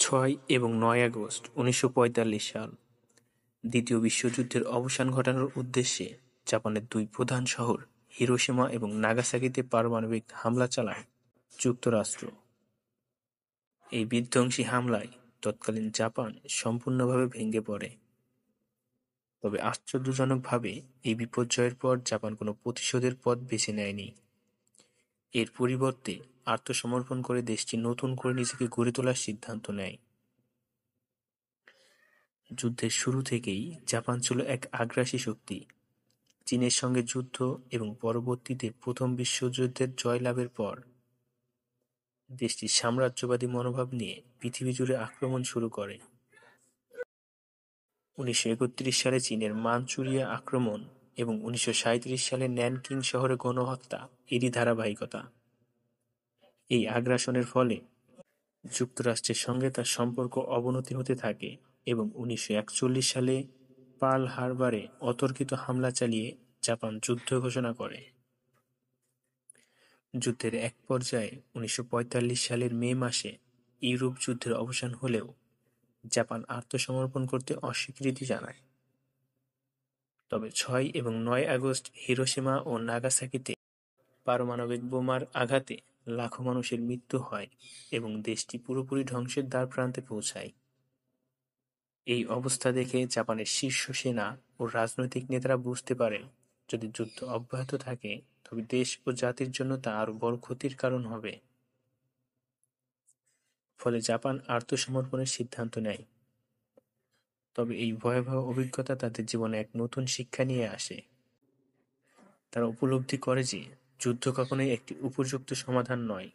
ছয় এবং ৯ আগস্ট ১৯৪৫ সাল দ্বিতীয় বিশ্বযুদ্ধের অবসান ঘটানোর উদ্দেশ্যে জাপানের দুই প্রধান শহর হিরোশিমা এবং নাগাসাকিতে পারমাণবিক হামলা চালায় যুক্তরাষ্ট্র। এই বিধ্বংসী হামলায় তৎকালীন জাপান সম্পূর্ণভাবে ভেঙে পড়ে। তবে আশ্চর্যজনকভাবে এই বিপর্যয়ের পর জাপান কোনো প্রতিশোধের পথ বেছে নেয়নি। এর পরিবর্তে আত্মসমর্পণ করে দেশটি নতুন করে নিজেকে গড়ে তোলার সিদ্ধান্ত নেয়। যুদ্ধের শুরু থেকেই জাপান ছিল এক আগ্রাসী শক্তি। চীনের সঙ্গে যুদ্ধ এবং পরবর্তীতে প্রথম বিশ্বযুদ্ধের জয়লাভের পর দেশটি সাম্রাজ্যবাদী মনোভাব নিয়ে পৃথিবী জুড়ে আক্রমণ শুরু করে। ১৯৩১ সালে চীনের মানচুরিয়া আক্রমণ এবং ১৯৩৭ সালে ন্যানকিং শহরে গণহত্যা এরই ধারাবাহিকতা। এই আগ্রাসনের ফলে যুক্তরাষ্ট্রের সঙ্গে তার সম্পর্ক অবনতি হতে থাকে এবং ১৯৪১ সালে পার্ল হারবারে অতর্কিত হামলা চালিয়ে জাপান যুদ্ধ ঘোষণা করে। যুদ্ধের এক পর্যায়ে ১৯৪৫ সালের মে মাসে ইউরোপ যুদ্ধের অবসান হলেও জাপান আত্মসমর্পণ করতে অস্বীকৃতি জানায়। তবে ৬ এবং ৯ আগস্ট হিরোশিমা ও নাগাসাকিতে পারমাণবিক বোমার আঘাতে লাখো মানুষের মৃত্যু হয় এবং দেশটি পুরোপুরি ধ্বংসের দ্বারপ্রান্তে পৌঁছায়। এই অবস্থা দেখে জাপানের শীর্ষ সেনা ও রাজনৈতিক নেতারা বুঝতে পারেন, যদি যুদ্ধ অব্যাহত থাকে তবে দেশ ও জাতির জন্য তা আরও বড় ক্ষতির কারণ হবে। ফলে জাপান আত্মসমর্পণের সিদ্ধান্ত নেয়। তবে এই ভয়াবহ অভিজ্ঞতা তাদের জীবনে এক নতুন শিক্ষা নিয়ে আসে। তারা উপলব্ধি করে যে যুদ্ধ কখনোই একটি উপযুক্ত সমাধান নয়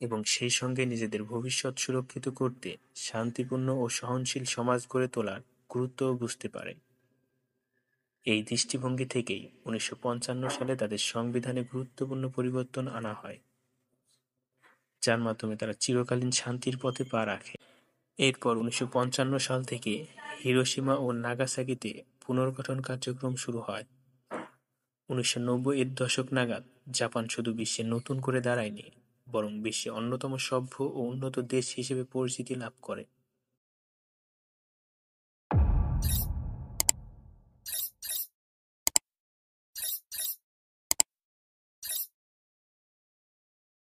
এবং সেই সঙ্গে নিজেদের ভবিষ্যৎ সুরক্ষিত করতে শান্তিপূর্ণ ও সহনশীল সমাজ গড়ে তোলার গুরুত্বও বুঝতে পারে। এই দৃষ্টিভঙ্গি থেকেই ১৯৫৫ সালে তাদের সংবিধানে গুরুত্বপূর্ণ পরিবর্তন আনা হয়, যার মাধ্যমে তারা চিরকালীন শান্তির পথে পা রাখে। এরপর ১৯৫৫ সাল থেকে হিরোশিমা ও নাগাসাকিতে পুনর্গঠন কার্যক্রম শুরু হয়। ১৯৯০-এর দশক নাগাদ জাপান শুধু বিশ্বে নতুন করে দাঁড়ায়নি, বরং বিশ্বে অন্যতম সভ্য ও উন্নত দেশ হিসেবে পরিচিতি লাভ করে।